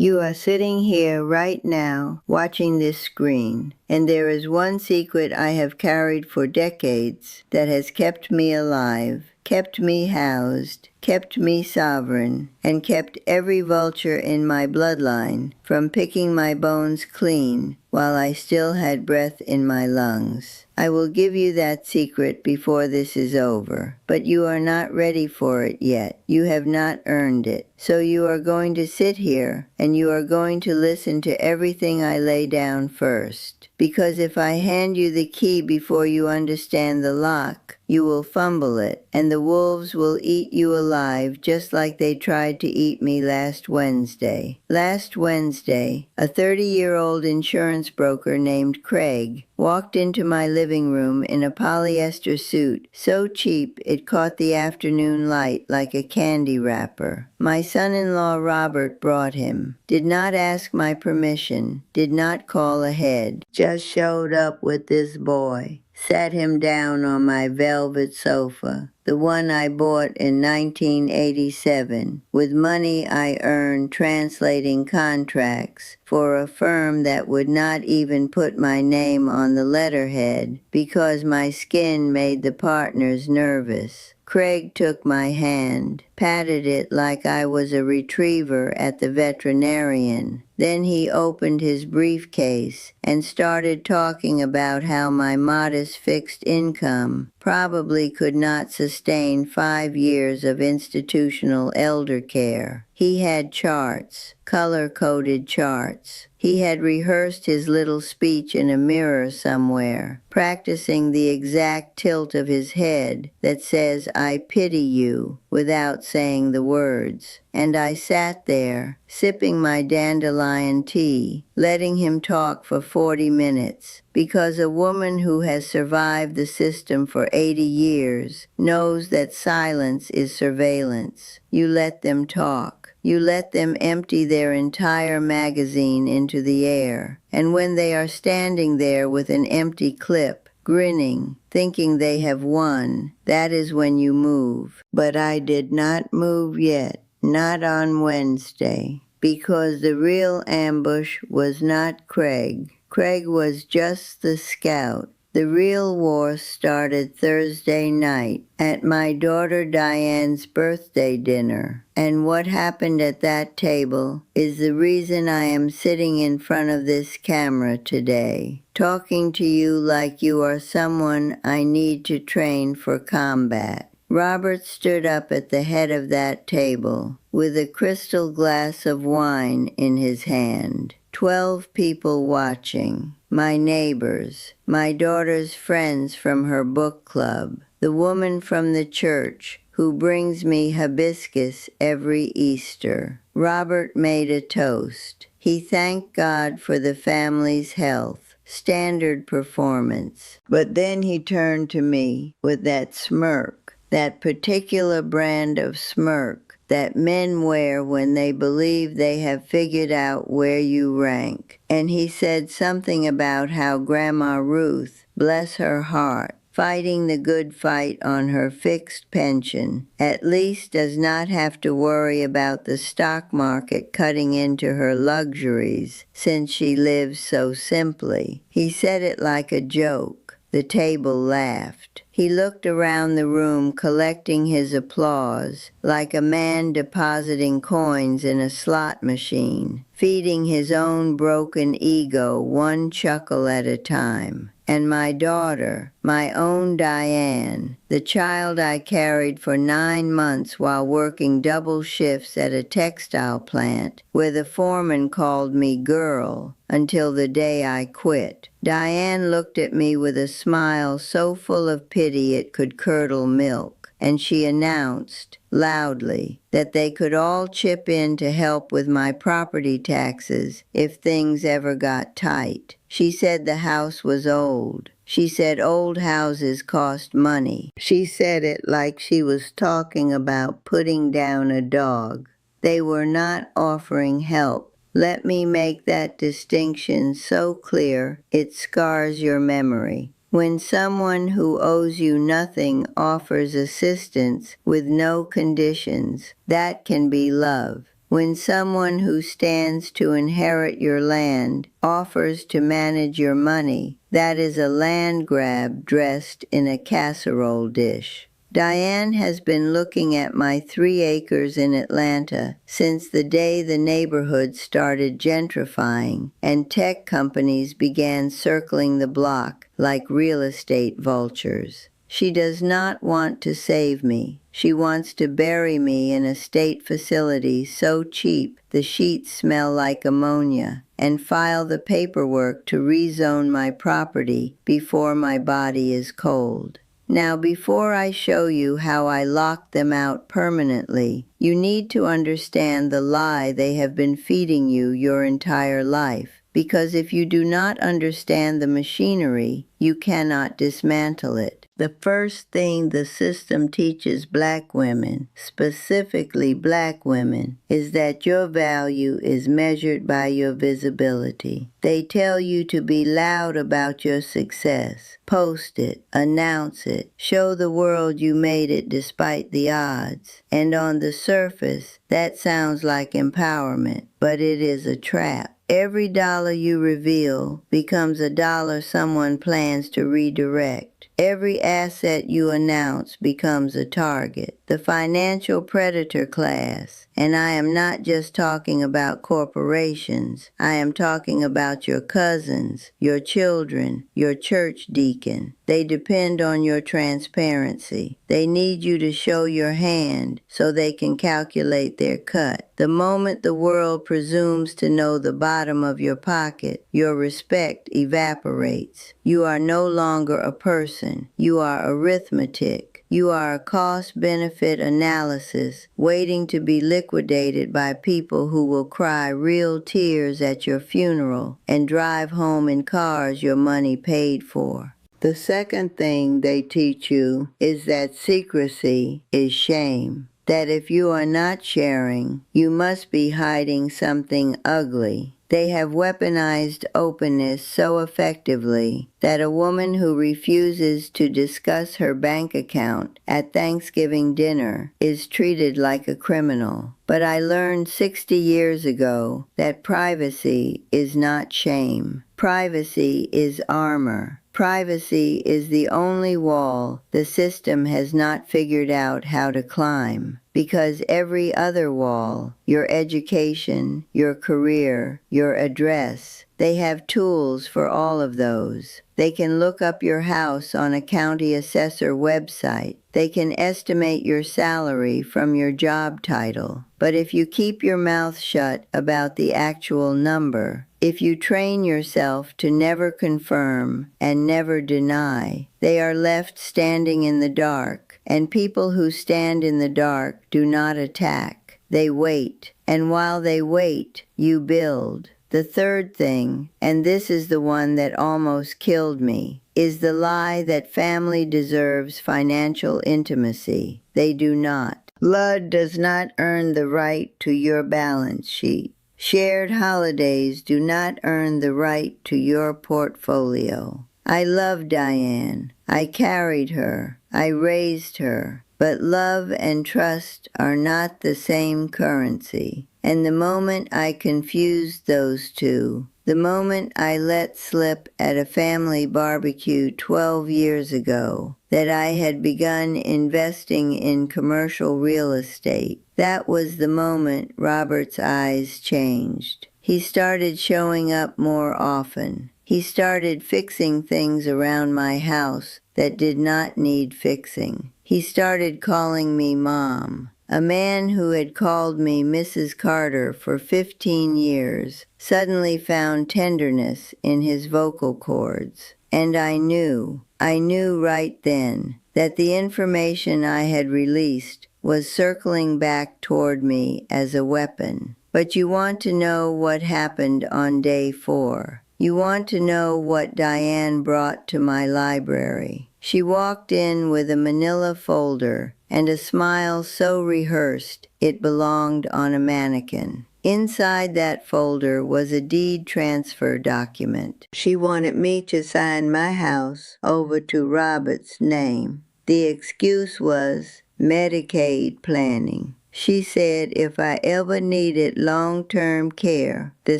You are sitting here right now watching this screen, and there is one secret I have carried for decades that has kept me alive, kept me housed, kept me sovereign, and kept every vulture in my bloodline from picking my bones clean while I still had breath in my lungs. I will give you that secret before this is over, but you are not ready for it yet. You have not earned it. So you are going to sit here and you are going to listen to everything I lay down first. Because if I hand you the key before you understand the lock, you will fumble it, and the wolves will eat you alive just like they tried to eat me last Wednesday. Last Wednesday, a 30-year-old insurance broker named Craig walked into my living room in a polyester suit so cheap it caught the afternoon light like a candy wrapper. My son-in-law Robert brought him, did not ask my permission, did not call ahead, just showed up with this boy. Sat him down on my velvet sofa, the one I bought in 1987, with money I earned translating contracts for a firm that would not even put my name on the letterhead because my skin made the partners nervous. Craig took my hand, patted it like I was a retriever at the veterinarian. Then he opened his briefcase and started talking about how my modest fixed income probably could not sustain 5 years of institutional elder care. He had charts, color-coded charts. He had rehearsed his little speech in a mirror somewhere, practicing the exact tilt of his head that says, "I pity you," without saying the words. And I sat there, sipping my dandelion tea, letting him talk for 40 minutes, because a woman who has survived the system for 80 years knows that silence is surveillance. You let them talk. You let them empty their entire magazine into the air, and when they are standing there with an empty clip, grinning, thinking they have won, that is when you move. But I did not move yet, not on Wednesday, because the real ambush was not Craig. Craig was just the scout. The real war started Thursday night at my daughter Diane's birthday dinner, and what happened at that table is the reason I am sitting in front of this camera today, talking to you like you are someone I need to train for combat. Robert stood up at the head of that table with a crystal glass of wine in his hand. 12 people watching. My neighbors, my daughter's friends from her book club, the woman from the church who brings me hibiscus every Easter. Robert made a toast. He thanked God for the family's health, standard performance. But then he turned to me with that smirk, that particular brand of smirk that men wear when they believe they have figured out where you rank. And he said something about how Grandma Ruth, bless her heart, fighting the good fight on her fixed pension, at least does not have to worry about the stock market cutting into her luxuries since she lives so simply. He said it like a joke. The table laughed. He looked around the room collecting his applause, like a man depositing coins in a slot machine, feeding his own broken ego one chuckle at a time. And my daughter, my own Diane, the child I carried for 9 months while working double shifts at a textile plant, where the foreman called me girl, until the day I quit. Diane looked at me with a smile so full of pity it could curdle milk, and she announced, loudly, that they could all chip in to help with my property taxes if things ever got tight. She said the house was old. She said old houses cost money. She said it like she was talking about putting down a dog. They were not offering help. Let me make that distinction so clear it scars your memory. When someone who owes you nothing offers assistance with no conditions, that can be love. When someone who stands to inherit your land offers to manage your money, that is a land grab dressed in a casserole dish. Diane has been looking at my 3 acres in Atlanta since the day the neighborhood started gentrifying and tech companies began circling the block like real estate vultures. She does not want to save me. She wants to bury me in a state facility so cheap the sheets smell like ammonia and file the paperwork to rezone my property before my body is cold. Now, before I show you how I locked them out permanently, you need to understand the lie they have been feeding you your entire life. Because if you do not understand the machinery, you cannot dismantle it. The first thing the system teaches black women, specifically black women, is that your value is measured by your visibility. They tell you to be loud about your success. Post it, announce it, show the world you made it despite the odds. And on the surface, that sounds like empowerment, but it is a trap. Every dollar you reveal becomes a dollar someone plans to redirect. Every asset you announce becomes a target. The financial predator class, and I am not just talking about corporations, I am talking about your cousins, your children, your church deacon. They depend on your transparency. They need you to show your hand so they can calculate their cut. The moment the world presumes to know the bottom of your pocket, your respect evaporates. You are no longer a person. You are arithmetic. You are a cost-benefit analysis waiting to be liquidated by people who will cry real tears at your funeral and drive home in cars your money paid for. The second thing they teach you is that secrecy is shame. That if you are not sharing, you must be hiding something ugly. They have weaponized openness so effectively that a woman who refuses to discuss her bank account at Thanksgiving dinner is treated like a criminal. But I learned 60 years ago that privacy is not shame. Privacy is armor. Privacy is the only wall the system has not figured out how to climb, because every other wall, your education, your career, your address, they have tools for all of those. They can look up your house on a county assessor website. They can estimate your salary from your job title. But if you keep your mouth shut about the actual number, if you train yourself to never confirm and never deny, they are left standing in the dark, and people who stand in the dark do not attack. They wait, and while they wait, you build. The third thing, and this is the one that almost killed me, is the lie that family deserves financial intimacy. They do not. Blood does not earn the right to your balance sheet. Shared holidays do not earn the right to your portfolio. I love Diane. I carried her. I raised her. But love and trust are not the same currency. And the moment I confused those two, the moment I let slip at a family barbecue 12 years ago that I had begun investing in commercial real estate, that was the moment Robert's eyes changed. He started showing up more often. He started fixing things around my house that did not need fixing. He started calling me Mom. A man who had called me Mrs. Carter for 15 years suddenly found tenderness in his vocal cords. And I knew right then that the information I had released was circling back toward me as a weapon. But you want to know what happened on day 4. You want to know what Diane brought to my library. She walked in with a manila folder and a smile so rehearsed it belonged on a mannequin. Inside that folder was a deed transfer document. She wanted me to sign my house over to Robert's name. The excuse was Medicaid planning. She said if I ever needed long-term care, the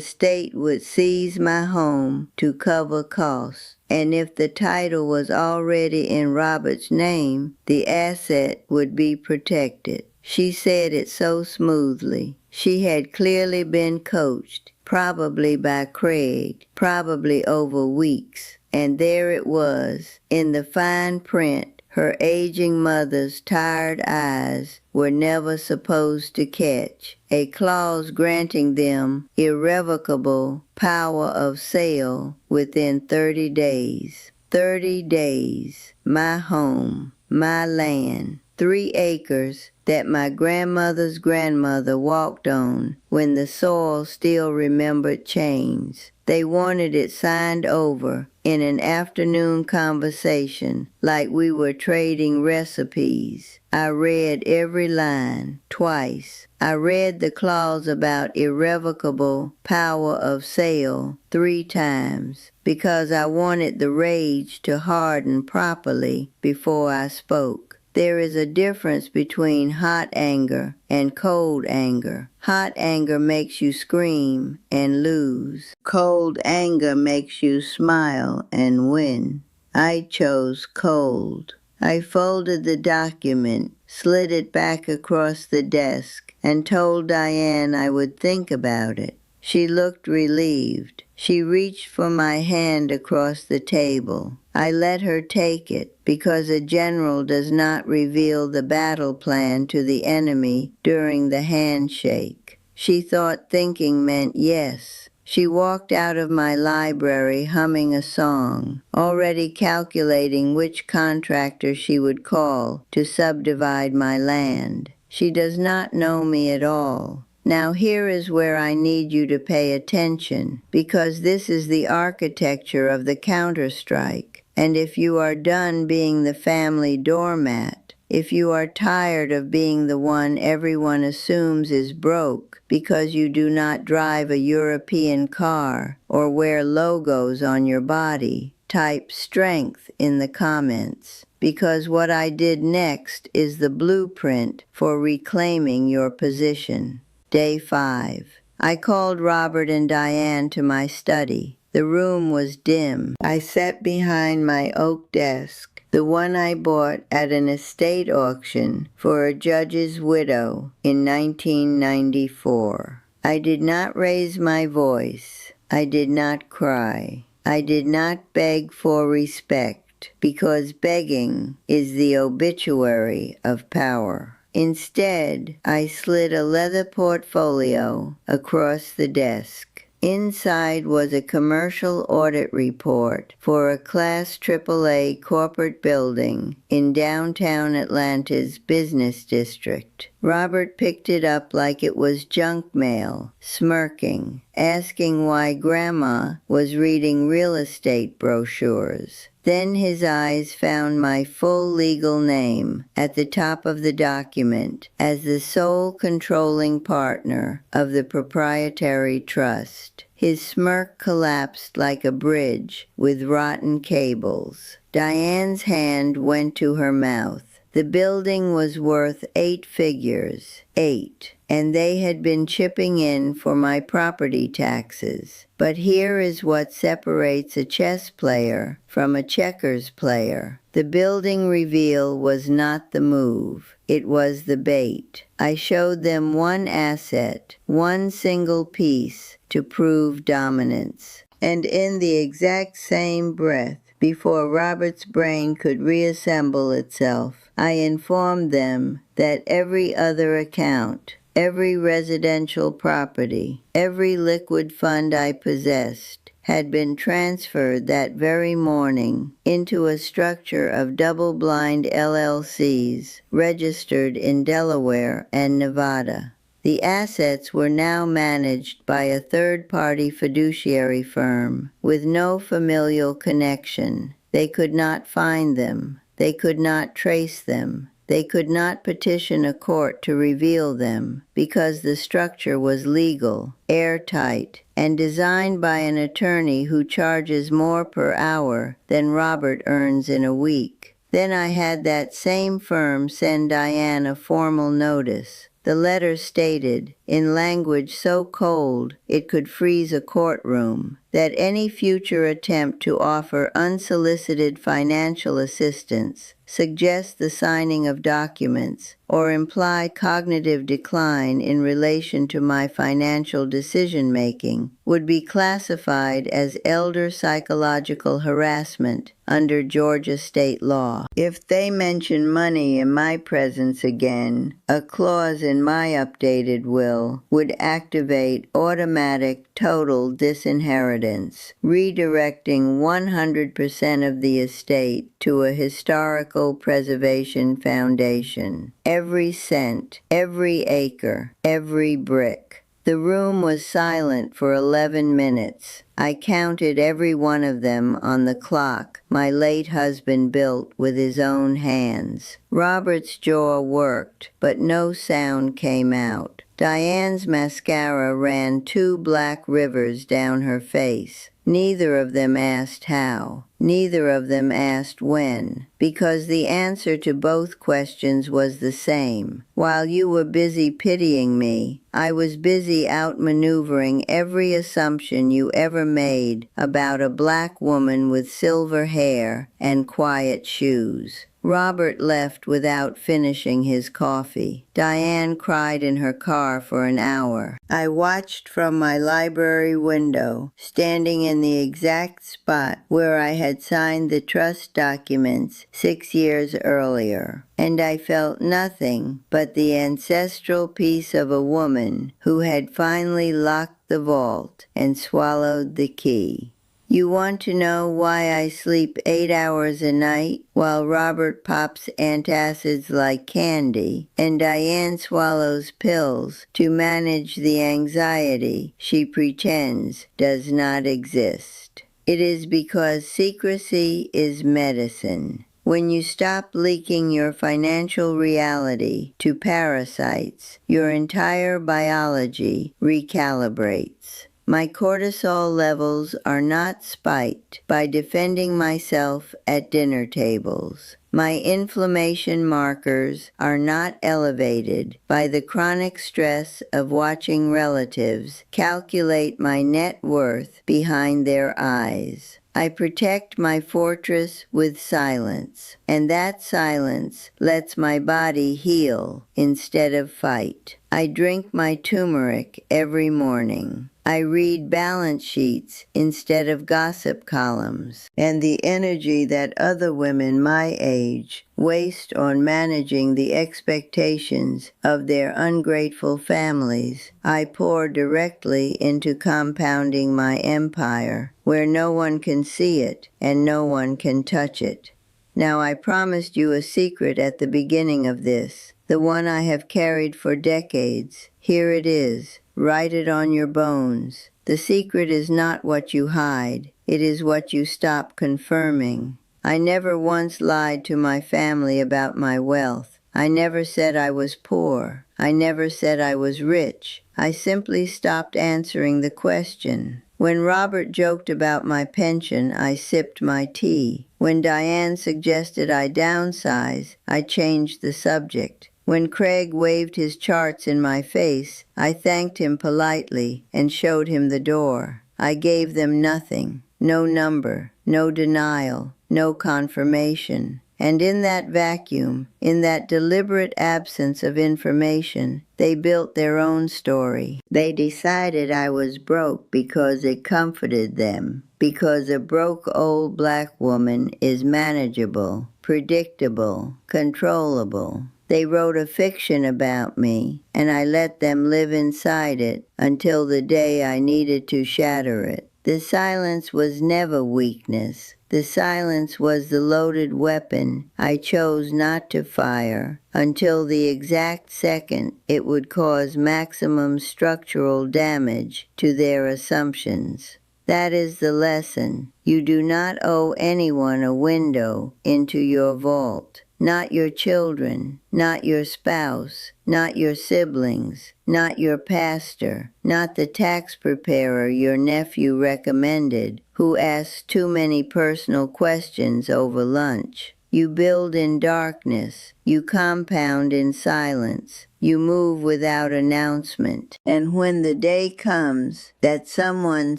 state would seize my home to cover costs. And if the title was already in Robert's name, the asset would be protected. She said it so smoothly. She had clearly been coached, probably by Craig, probably over weeks. And there it was, in the fine print her aging mother's tired eyes were never supposed to catch, a clause granting them irrevocable power of sale within 30 days. 30 days, my home, my land, 3 acres that my grandmother's grandmother walked on when the soil still remembered chains. They wanted it signed over in an afternoon conversation like we were trading recipes. I read every line, twice. I read the clause about irrevocable power of sale 3 times because I wanted the rage to harden properly before I spoke. There is a difference between hot anger and cold anger. Hot anger makes you scream and lose. Cold anger makes you smile and win. I chose cold. I folded the document, slid it back across the desk, and told Diane I would think about it. She looked relieved. She reached for my hand across the table. I let her take it because a general does not reveal the battle plan to the enemy during the handshake. She thought thinking meant yes. She walked out of my library humming a song, already calculating which contractor she would call to subdivide my land. She does not know me at all. Now here is where I need you to pay attention, because this is the architecture of the counterstrike. And if you are done being the family doormat, if you are tired of being the one everyone assumes is broke because you do not drive a European car or wear logos on your body, type strength in the comments, because what I did next is the blueprint for reclaiming your position. Day 5. I called Robert and Diane to my study. The room was dim. I sat behind my oak desk, the one I bought at an estate auction for a judge's widow in 1994. I did not raise my voice. I did not cry. I did not beg for respect, because begging is the obituary of power. Instead, I slid a leather portfolio across the desk. Inside was a commercial audit report for a Class AAA corporate building in downtown Atlanta's business district. Robert picked it up like it was junk mail, smirking, asking why Grandma was reading real estate brochures. Then his eyes found my full legal name at the top of the document as the sole controlling partner of the proprietary trust. His smirk collapsed like a bridge with rotten cables. Diane's hand went to her mouth. The building was worth 8 figures, 8, and they had been chipping in for my property taxes. But here is what separates a chess player from a checkers player. The building reveal was not the move. It was the bait. I showed them one asset, one single piece, to prove dominance. And in the exact same breath, before Robert's brain could reassemble itself, I informed them that every other account, every residential property, every liquid fund I possessed had been transferred that very morning into a structure of double-blind LLCs registered in Delaware and Nevada. The assets were now managed by a third-party fiduciary firm with no familial connection. They could not find them. They could not trace them. They could not petition a court to reveal them because the structure was legal, airtight, and designed by an attorney who charges more per hour than Robert earns in a week. Then I had that same firm send Diane a formal notice. The letter stated, in language so cold it could freeze a courtroom, that any future attempt to offer unsolicited financial assistance, suggest the signing of documents, or imply cognitive decline in relation to my financial decision-making would be classified as elder psychological harassment under Georgia state law. If they mention money in my presence again, a clause in my updated will would activate automatic total disinheritance, redirecting 100% of the estate to a historical preservation foundation. Every cent, every acre, every brick. The room was silent for 11 minutes. I counted every one of them on the clock my late husband built with his own hands. Robert's jaw worked, but no sound came out. Diane's mascara ran 2 black rivers down her face. Neither of them asked how. Neither of them asked when, because the answer to both questions was the same. While you were busy pitying me, I was busy outmaneuvering every assumption you ever made about a black woman with silver hair and quiet shoes. Robert left without finishing his coffee. Diane cried in her car for an hour. I watched from my library window, standing in the exact spot where I had signed the trust documents 6 years earlier, and I felt nothing but the ancestral peace of a woman who had finally locked the vault and swallowed the key. You want to know why I sleep 8 hours a night while Robert pops antacids like candy and Diane swallows pills to manage the anxiety she pretends does not exist? It is because secrecy is medicine. When you stop leaking your financial reality to parasites, your entire biology recalibrates. My cortisol levels are not spiked by defending myself at dinner tables. My inflammation markers are not elevated by the chronic stress of watching relatives calculate my net worth behind their eyes. I protect my fortress with silence, and that silence lets my body heal instead of fight. I drink my turmeric every morning. I read balance sheets instead of gossip columns, and the energy that other women my age waste on managing the expectations of their ungrateful families, I pour directly into compounding my empire, where no one can see it and no one can touch it. Now I promised you a secret at the beginning of this, the one I have carried for decades. Here it is. Write it on your bones. The secret is not what you hide. It is what you stop confirming. I never once lied to my family about my wealth. I never said I was poor. I never said I was rich. I simply stopped answering the question. When Robert joked about my pension, I sipped my tea. When Diane suggested I downsize, I changed the subject. When Craig waved his charts in my face, I thanked him politely and showed him the door. I gave them nothing, no number, no denial, no confirmation. And in that vacuum, in that deliberate absence of information, they built their own story. They decided I was broke because it comforted them, because a broke old black woman is manageable, predictable, controllable. They wrote a fiction about me, and I let them live inside it until the day I needed to shatter it. The silence was never weakness. The silence was the loaded weapon I chose not to fire until the exact second it would cause maximum structural damage to their assumptions. That is the lesson. You do not owe anyone a window into your vault. Not your children, not your spouse, not your siblings, not your pastor, not the tax preparer your nephew recommended, who asks too many personal questions over lunch. You build in darkness, you compound in silence, You move without announcement. And when the day comes that someone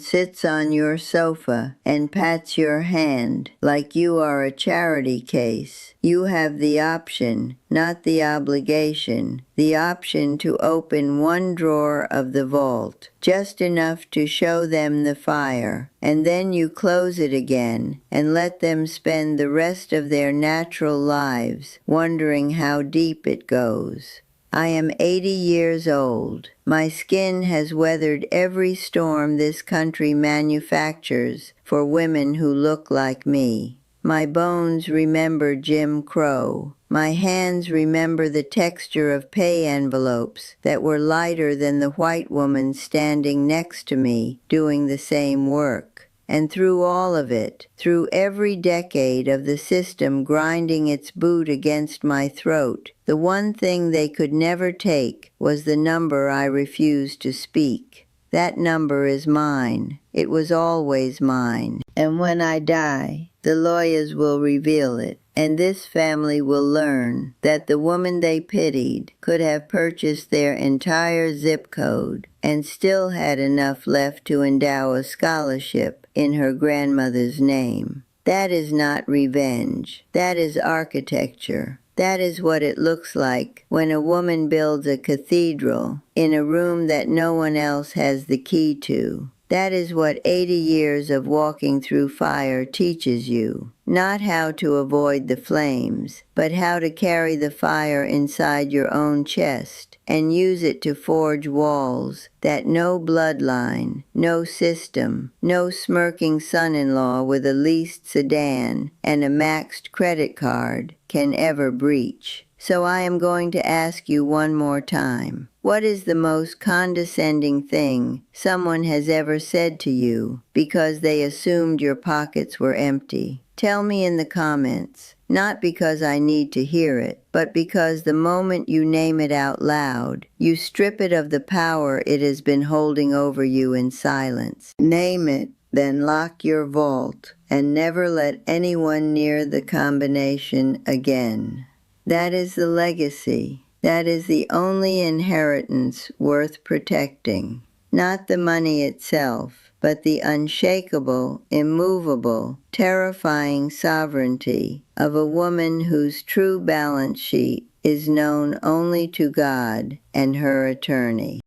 sits on your sofa and pats your hand like you are a charity case, you have the option, not the obligation, the option to open one drawer of the vault, just enough to show them the fire, and then you close it again and let them spend the rest of their natural lives wondering how deep it goes. I am 80 years old. My skin has weathered every storm this country manufactures for women who look like me. My bones remember Jim Crow. My hands remember the texture of pay envelopes that were lighter than the white woman standing next to me doing the same work. And through all of it, through every decade of the system grinding its boot against my throat, the one thing they could never take was the number I refused to speak. That number is mine. It was always mine. And when I die, the lawyers will reveal it, and this family will learn that the woman they pitied could have purchased their entire zip code and still had enough left to endow a scholarship in her grandmother's name. That is not revenge. That is architecture. That is what it looks like when a woman builds a cathedral in a room that no one else has the key to. That is what 80 years of walking through fire teaches you. Not how to avoid the flames, but how to carry the fire inside your own chest and use it to forge walls that no bloodline, no system, no smirking son-in-law with a leased sedan and a maxed credit card can ever breach. So I am going to ask you one more time. What is the most condescending thing someone has ever said to you because they assumed your pockets were empty? Tell me in the comments, not because I need to hear it, but because the moment you name it out loud, you strip it of the power it has been holding over you in silence. Name it, then lock your vault, and never let anyone near the combination again. That is the legacy. That is the only inheritance worth protecting. Not the money itself, but the unshakable, immovable, terrifying sovereignty of a woman whose true balance sheet is known only to God and her attorney.